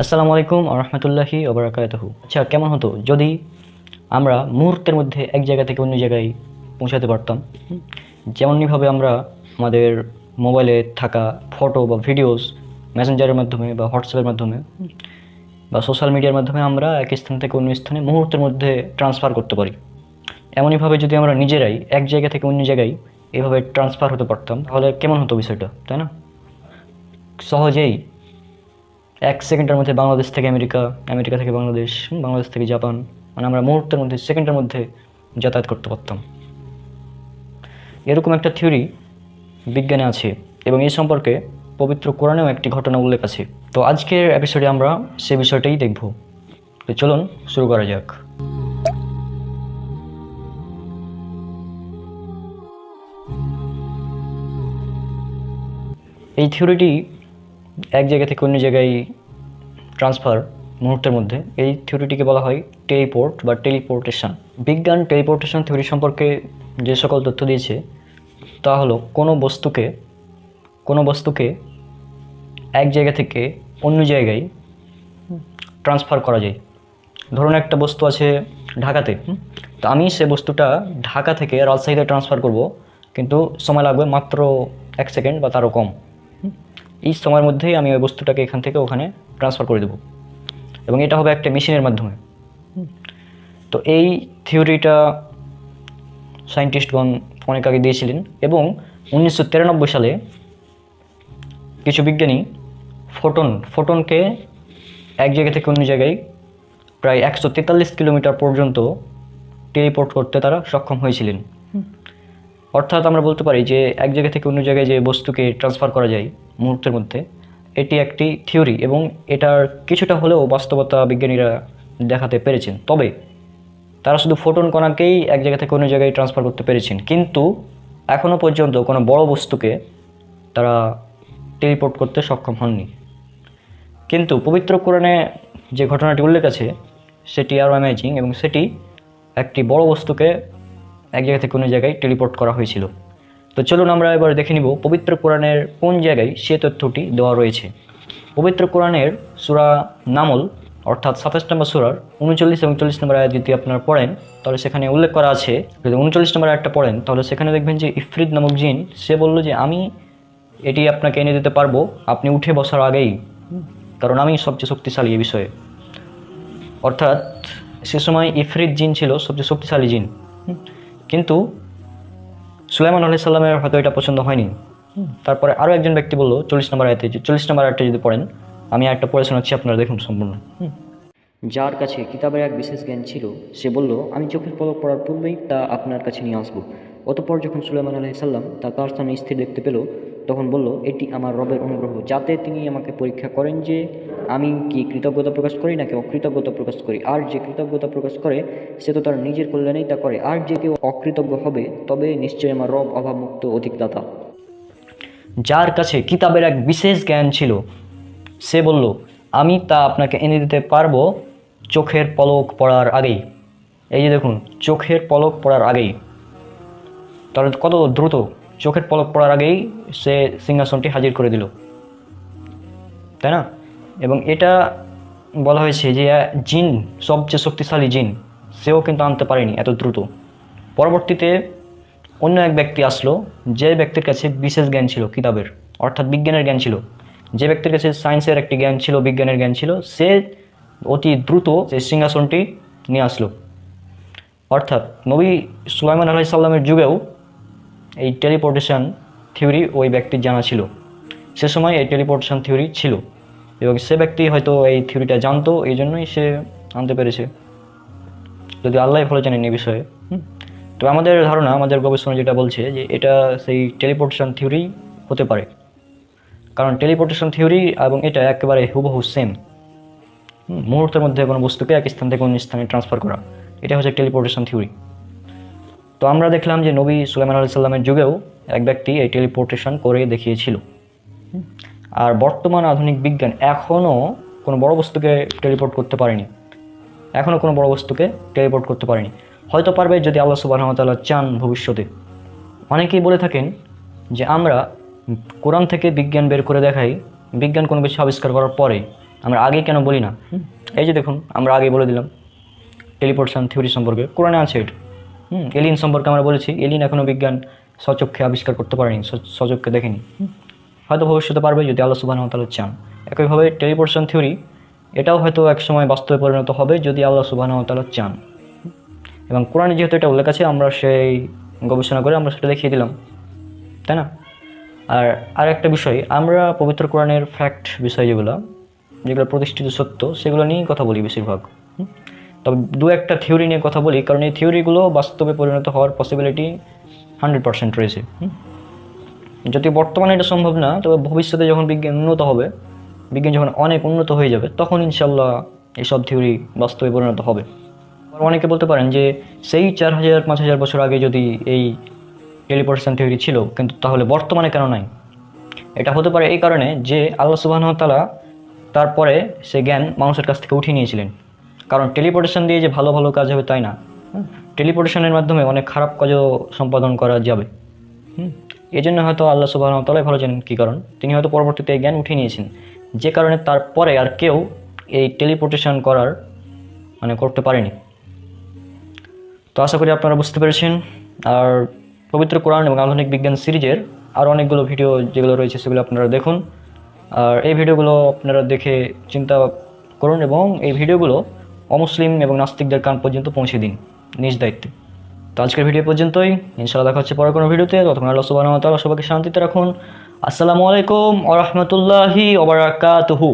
আসসালামু আলাইকুম ওয়া রাহমাতুল্লাহি ওয়া বারাকাতুহু। আচ্ছা, কেমন হতো যদি আমরা মুহূর্তের মধ্যে এক জায়গা থেকে অন্য জায়গায় পৌঁছাতে পারতাম? যেমনিভাবে আমরা আমাদের মোবাইলে থাকা ফটো বা ভিডিওস মেসেঞ্জারের মাধ্যমে বা হোয়াটসঅ্যাপের মাধ্যমে বা সোশ্যাল মিডিয়ার মাধ্যমে আমরা এক স্থান থেকে অন্য স্থানে মুহূর্তের মধ্যে ট্রান্সফার করতে পারি। এমনইভাবে যদি আমরা নিজেরাই এক জায়গা থেকে অন্য জায়গায় এভাবে ট্রান্সফার হতে পারতাম, তাহলে কেমন হতো বিষয়টা, তাই না? সহজেই 1 সেকেন্ডের মধ্যে বাংলাদেশ থেকে আমেরিকা, আমেরিকা থেকে বাংলাদেশ, বাংলাদেশ থেকে জাপান, মানে আমরা মুহূর্তের মধ্যে, সেকেন্ডের মধ্যে যাতায়াত করতে পারতাম। এরকম একটা থিওরি বিজ্ঞানে আছে এবং এই সম্পর্কে পবিত্র কোরআনেও একটি ঘটনা উল্লেখ আছে। তো আজকের এপিসোডে আমরা সে বিষয়টাই দেখব। তো চলুন শুরু করা যাক। এই থিওরিটি এক জায়গা থেকে অন্য জায়গায় ট্রান্সফার মুহূর্তের মধ্যে, এই থিওরিটিকে বলা হয় টেলিপোর্ট বা টেলিপোর্টেশন। বিজ্ঞান টেলিপোর্টেশন থিওরি সম্পর্কে যে সকল তথ্য দিয়েছে তা হলো কোনো বস্তুকে এক জায়গা থেকে অন্য জায়গায় ট্রান্সফার করা যায়। ধরুন একটা বস্তু আছে ঢাকাতে, তো আমি সে বস্তুটা ঢাকা থেকে রাজশাহীতে ট্রান্সফার করব, কিন্তু সময় লাগবে মাত্র 1 সেকেন্ড বা তারও কম। এই সময়ের মধ্যেই আমি ওই বস্তুটাকে এখান থেকে ওখানে ট্রান্সফার করে দেবো, এবং এটা হবে একটা মেশিনের মাধ্যমে। তো এই থিওরিটা সায়েন্টিস্টগণ অনেক আগে দিয়েছিলেন, এবং 1993 সালে কিছু বিজ্ঞানী ফোটনকে এক জায়গা থেকে অন্য জায়গায় প্রায় 143 কিলোমিটার পর্যন্ত টেলিপোর্ট করতে তারা সক্ষম হয়েছিলেন। অর্থাৎ আমরা বলতে পারি যে এক জায়গা থেকে অন্য জায়গায় যে বস্তুকে ট্রান্সফার করা যায় মুহূর্তের মধ্যে, এটি একটি থিওরি এবং এটার কিছুটা হলেও বাস্তবতা বিজ্ঞানীরা দেখাতে পেরেছেন। তবে তারা শুধু ফোটন কণাকেই এক জায়গা থেকে অন্য জায়গায় ট্রান্সফার করতে পেরেছেন, কিন্তু এখনও পর্যন্ত কোনো বড় বস্তুকে তারা টেলিপোর্ট করতে সক্ষম হননি। কিন্তু পবিত্র কোরআনে যে ঘটনাটি উল্লেখ আছে সেটি আরও অ্যামেজিং, এবং সেটি একটি বড় বস্তুকে এক জায়গা থেকে অন্য জায়গায় টেলিপোর্ট করা হয়েছিল। তো চলুন আমরা এবার দেখে নিব পবিত্র কোরআনের কোন জায়গায় সে তথ্যটি দেওয়া রয়েছে। পবিত্র কোরআনের সূরা নামল অর্থাৎ 27 নম্বর সূরার 39 এবং 40 নম্বর আয়াত যদি আপনারা পড়েন, তাহলে সেখানে উল্লেখ করা আছে, যদি 39 নম্বর আয়াতটা পড়েন তাহলে সেখানে দেখবেন যে ইফরিত নামক জিন সে বলল যে আমি এটি আপনাকে এনে দিতে পারবো আপনি উঠে বসার আগেই, কারণ আমি সবচেয়ে শক্তিশালী এই বিষয়ে। অর্থাৎ সে সময় ইফরিত জিন ছিল সবচেয়ে শক্তিশালী জিন, কিন্তু সুলাইমান আলাইহিস সালামের হয়তো এটা পছন্দ হয়নি। তারপরে আরও একজন ব্যক্তি বলল 40 নম্বর আয়াতে, 40 নম্বর আয়াতটা যদি পড়েন, আমি একটা পড়ে শোনাচ্ছি, আপনারা দেখুন সম্পূর্ণ। যার কাছে কিতাবের এক বিশেষ জ্ঞান ছিল সে বলল, আমি চোখের পলক পড়ার পূর্বেই তা আপনার কাছে নিয়ে আসবো। অতঃপর যখন সুলাইমান আলাইহিস সালাম তার স্থানে স্থির দেখতে পেল, তখন বলল, এটি আমার রবের অনুগ্রহ, যাতে তিনি আমাকে পরীক্ষা করেন যে আমি কি কৃতজ্ঞতা প্রকাশ করি নাকি অকৃতজ্ঞতা প্রকাশ করি। আর যে কৃতজ্ঞতা প্রকাশ করে সে তো তার নিজের কল্যাণেই তা করে, আর যে কেউ অকৃতজ্ঞ হবে তবে নিশ্চয়ই আমার রব অভাবমুক্ত অধিকদাতা। যার কাছে কিতাবের এক বিশেষ জ্ঞান ছিল সে বলল, আমি তা আপনাকে এনে দিতে পারবো চোখের পলক পড়ার আগেই। এই যে দেখুন, চোখের পলক পড়ার আগেই, তাহলে কত দ্রুত, চোখের পলক পড়ার আগেই সে সিংহাসনটি হাজির করে দিল, তাই না? এবং এটা বলা হয়েছে যে জিন, সবচেয়ে শক্তিশালী জিন, সেও কিন্তু আনতে পারেনি এত দ্রুত। পরবর্তীতে অন্য এক ব্যক্তি আসলো, যে ব্যক্তির কাছে বিশেষ জ্ঞান ছিল কিতাবের, অর্থাৎ বিজ্ঞানের জ্ঞান ছিল। যে ব্যক্তির কাছে সায়েন্সের একটি জ্ঞান ছিল, বিজ্ঞানের জ্ঞান ছিল, সে অতি দ্রুত সেই সিংহাসনটি নিয়ে আসলো। অর্থাৎ নবী সুলাইমান আলাইহিস সালামের যুগেও এই টেলিপোর্টেশন থিওরি ওই ব্যক্তির জানা ছিল। সে সময় এই টেলিপোর্টেশন থিওরি ছিল, এবং সে ব্যক্তি হয়তো এই থিওরিটা জানতো, এই জন্যই সে আনতে পেরেছে, যদি আল্লাহ ভালো জানেন এই বিষয়ে। তো আমাদের ধারণা, আমাদের গবেষণা যেটা বলছে যে এটা সেই টেলিপোর্টেশন থিওরি হতে পারে, কারণ টেলিপোর্টেশন থিওরি এবং এটা একেবারে হুবহু সেম। মুহূর্তের মধ্যে কোনো বস্তুকে এক স্থান থেকে অন্য স্থানে ট্রান্সফার করা, এটা হচ্ছে টেলিপোর্টেশন থিওরি। তো আমরা দেখলাম যে নবী সুলাইমান আলাইহিস সালামের যুগেও এক ব্যক্তি এই টেলিপোর্টেশন করে দেখিয়েছিল। আর বর্তমান আধুনিক বিজ্ঞান এখনও কোনো বড় বস্তুকে টেলিপোর্ট করতে পারেনি, হয়তো পারবে যদি আল্লাহ সুবহানাহু ওয়া তাআলা চান ভবিষ্যতে। অনেকেই বলে থাকেন যে আমরা কোরআন থেকে বিজ্ঞান বের করে দেখাই, বিজ্ঞান কোনো কিছু আবিষ্কার করার পরে আমরা আগে কেন বলি না? এই যে দেখুন, আমরা আগে বলে দিলাম টেলিপোর্টেশন থিওরি সম্পর্কে, কোরআনে আছে এটা। এলিয়েন সম্পর্কে আমরা বলেছি, এলিয়েন এখনও বিজ্ঞান স্বচক্ষে আবিষ্কার করতে পারেনি, স্বচক্ষে দেখেনি। হয়তো ভবিষ্যতে পারবে যদি আল্লাহ সুবহানাহু ওয়া তাআলা চান। একইভাবে টেলিপোর্টেশন থিওরি এটাও হয়তো একসময় বাস্তবে পরিণত হবে যদি আল্লাহ সুবহানাহু ওয়া তাআলা চান। এবং কোরআনে যেহেতু এটা উল্লেখ আছে, আমরা সেই গবেষণা করে আমরা সেটা দেখিয়ে দিলাম, তাই না? আর একটা বিষয়, আমরা পবিত্র কোরআনের ফ্যাক্ট বিষয় যেগুলো প্রতিষ্ঠিত সত্য, সেগুলো নিয়েই কথা বলি বেশিরভাগ। তবে দু একটা থিওরি নিয়ে কথা বলি, কারণ এই থিওরিগুলো বাস্তবে পরিণত হওয়ার পসিবিলিটি 100% রয়েছে। যদি বর্তমানে এটা সম্ভব না, তবে ভবিষ্যতে যখন বিজ্ঞান উন্নত হবে, বিজ্ঞান যখন অনেক উন্নত হয়ে যাবে, তখন ইনশাল্লাহ এইসব থিওরি বাস্তবে পরিণত হবে। অনেকে বলতে পারেন যে সেই 4000-5000 বছর আগে যদি এই টেলিপোর্টেশন থিওরি ছিল, কিন্তু তাহলে বর্তমানে কেন নাই? এটা হতে পারে এই কারণে যে আল্লাহ সুবহানাহু ওয়া তাআলা তারপরে সে জ্ঞান মানুষের কাছ থেকে উঠিয়ে নিয়েছিলেন। কারণ টেলিপোর্টেশন দিয়ে যে ভালো ভালো কাজ হবে তাই না, টেলিপোর্টেশনের মাধ্যমে অনেক খারাপ কাজও সম্পাদন করা যাবে। এই জন্য হয়তো আল্লাহ সুবহানাহু ওয়া তাআলা ভালো জানেন কী কারণ, তিনি হয়তো পরবর্তীতে এই জ্ঞান উঠিয়ে নিয়েছেন, যে কারণে তারপরে আর কেউ এই টেলিপোর্টেশন করতে পারেনি। তো আশা করি আপনারা বুঝতে পেরেছেন। আর পবিত্র কোরআন এবং আধুনিক বিজ্ঞান সিরিজের আর অনেকগুলো ভিডিও যেগুলো রয়েছে সেগুলো আপনারা দেখুন। আর এই ভিডিওগুলো আপনারা দেখে চিন্তা করুন এবং এই ভিডিওগুলো অমুসলিম এবং নাস্তিকদের কান পর্যন্ত পৌঁছে দিন নিজ দায়িত্বে। তো আজকের ভিডিও পর্যন্তই, ইনশাআল্লাহ দেখা হচ্ছে পরের কোনো ভিডিওতে। ততক্ষণ আল্লাহ সুবহানাহু ওয়া তাআলা সবাইকে শান্তিতে রাখুন। আসসালামু আলাইকুম ওয়া রাহমাতুল্লাহি ওয়া বারাকাতুহু।